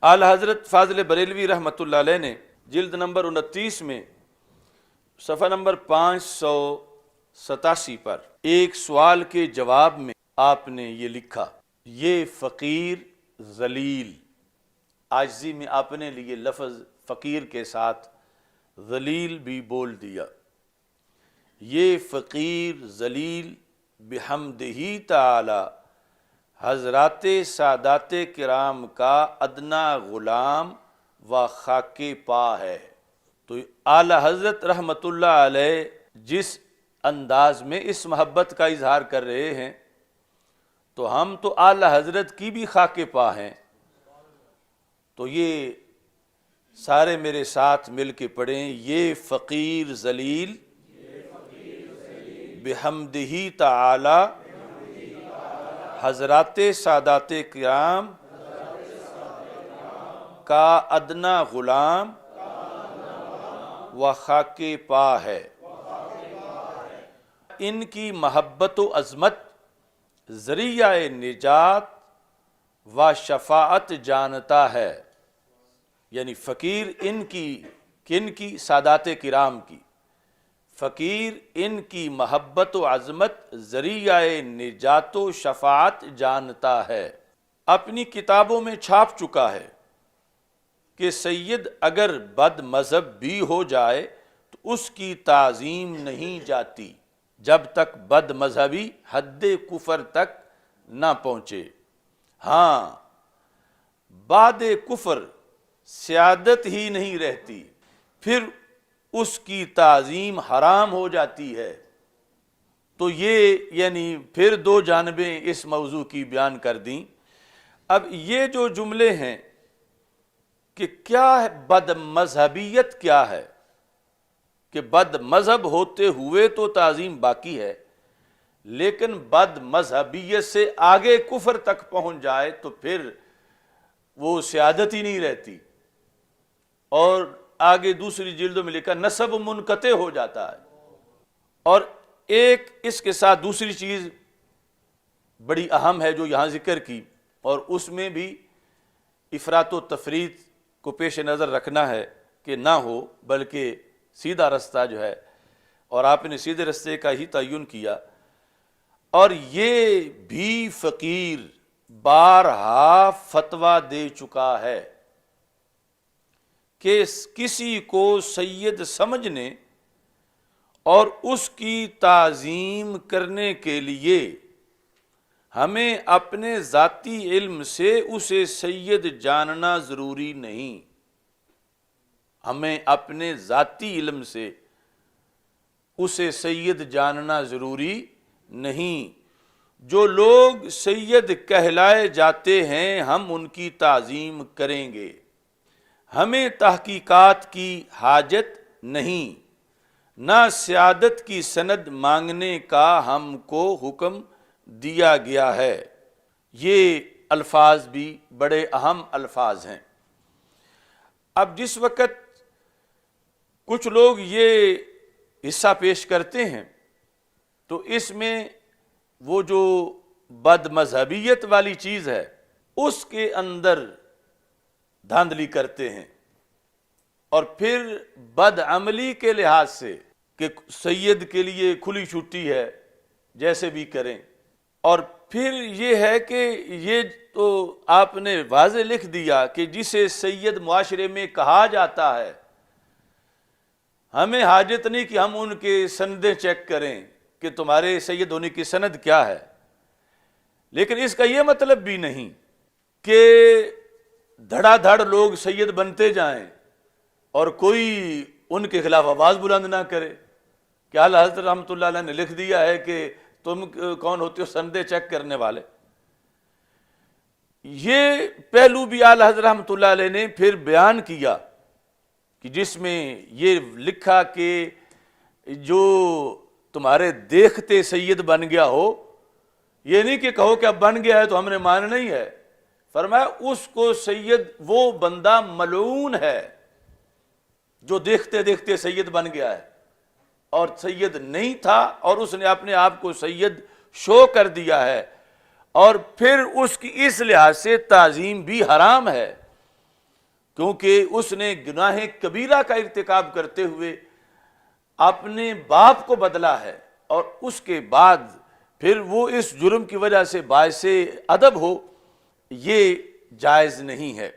اعلی حضرت فاضل بریلوی رحمۃ اللہ علیہ نے جلد نمبر 29 میں صفحہ نمبر 587 پر ایک سوال کے جواب میں آپ نے یہ لکھا، یہ فقیر ذلیل، عاجزی میں آپ نے لیے لفظ فقیر کے ساتھ ذلیل بھی بول دیا، یہ فقیر ذلیل بحمدہ تعالی حضرات سادات کرام کا ادنا غلام و خاک پا ہے۔ تو اعلی حضرت رحمت اللہ علیہ جس انداز میں اس محبت کا اظہار کر رہے ہیں تو ہم تو اعلی حضرت کی بھی خاک پا ہیں، تو یہ سارے میرے ساتھ مل کے پڑھیں، یہ فقیر ذلیل بحمدہ تعالی حضرات سادات کرام کا ادنا غلام و خاک پا ہے۔ ان کی محبت و عظمت ذریعہ نجات و شفاعت جانتا ہے، یعنی فقیر ان کی سادات کرام کی، فقیر ان کی محبت و عظمت ذریعہ نجات و شفاعت جانتا ہے۔ اپنی کتابوں میں چھاپ چکا ہے کہ سید اگر بد مذہب بھی ہو جائے تو اس کی تعظیم نہیں جاتی جب تک بد مذہبی حد کفر تک نہ پہنچے۔ ہاں، بعد کفر سیادت ہی نہیں رہتی، پھر اس کی تعظیم حرام ہو جاتی ہے۔ تو یہ یعنی پھر دو جانبیں اس موضوع کی بیان کر دیں۔ اب یہ جو جملے ہیں کہ کیا ہے بد مذہبیت، کیا ہے کہ بد مذہب ہوتے ہوئے تو تعظیم باقی ہے، لیکن بد مذہبیت سے آگے کفر تک پہنچ جائے تو پھر وہ سیادت ہی نہیں رہتی، اور آگے دوسری جلدوں میں لکھا نسب منقطع ہو جاتا ہے۔ اور ایک اس کے ساتھ دوسری چیز بڑی اہم ہے جو یہاں ذکر کی، اور اس میں بھی افراط و تفریط کو پیش نظر رکھنا ہے کہ نہ ہو، بلکہ سیدھا رستہ جو ہے، اور آپ نے سیدھے رستے کا ہی تعین کیا۔ اور یہ بھی فقیر بارہا فتویٰ دے چکا ہے کہ کسی کو سید سمجھنے اور اس کی تعظیم کرنے کے لیے ہمیں اپنے ذاتی علم سے اسے سید جاننا ضروری نہیں، ہمیں اپنے ذاتی علم سے اسے سید جاننا ضروری نہیں۔ جو لوگ سید کہلائے جاتے ہیں ہم ان کی تعظیم کریں گے، ہمیں تحقیقات کی حاجت نہیں، نہ سیادت کی سند مانگنے کا ہم کو حکم دیا گیا ہے۔ یہ الفاظ بھی بڑے اہم الفاظ ہیں۔ اب جس وقت کچھ لوگ یہ حصہ پیش کرتے ہیں تو اس میں وہ جو بد مذہبیت والی چیز ہے اس کے اندر دھاندلی کرتے ہیں، اور پھر بد عملی کے لحاظ سے کہ سید کے لیے کھلی چھٹی ہے جیسے بھی کریں، اور پھر یہ ہے کہ یہ تو آپ نے واضح لکھ دیا کہ جسے سید معاشرے میں کہا جاتا ہے ہمیں حاجت نہیں کہ ہم ان کے سندیں چیک کریں کہ تمہارے سید ہونے کی سند کیا ہے، لیکن اس کا یہ مطلب بھی نہیں کہ دھڑا دھڑ لوگ سید بنتے جائیں اور کوئی ان کے خلاف آواز بلند نہ کرے کہ اعلیٰ حضرت رحمۃ اللہ علیہ نے لکھ دیا ہے کہ تم کون ہوتے ہو سندیں چیک کرنے والے۔ یہ پہلو بھی اعلیٰ حضرت رحمۃ اللہ علیہ نے پھر بیان کیا کہ جس میں یہ لکھا کہ جو تمہارے دیکھتے سید بن گیا ہو، یہ نہیں کہ کہو کہ اب بن گیا ہے تو ہم نے ماننا ہی ہے، فرمایا اس کو سید وہ بندہ ملعون ہے جو دیکھتے دیکھتے سید بن گیا ہے اور سید نہیں تھا اور اس نے اپنے آپ کو سید شو کر دیا ہے، اور پھر اس کی اس لحاظ سے تعظیم بھی حرام ہے۔ کیونکہ اس نے گناہ کبیرہ کا ارتکاب کرتے ہوئے اپنے باپ کو بدلا ہے، اور اس کے بعد پھر وہ اس جرم کی وجہ سے باعث ادب ہو، یہ جائز نہیں ہے۔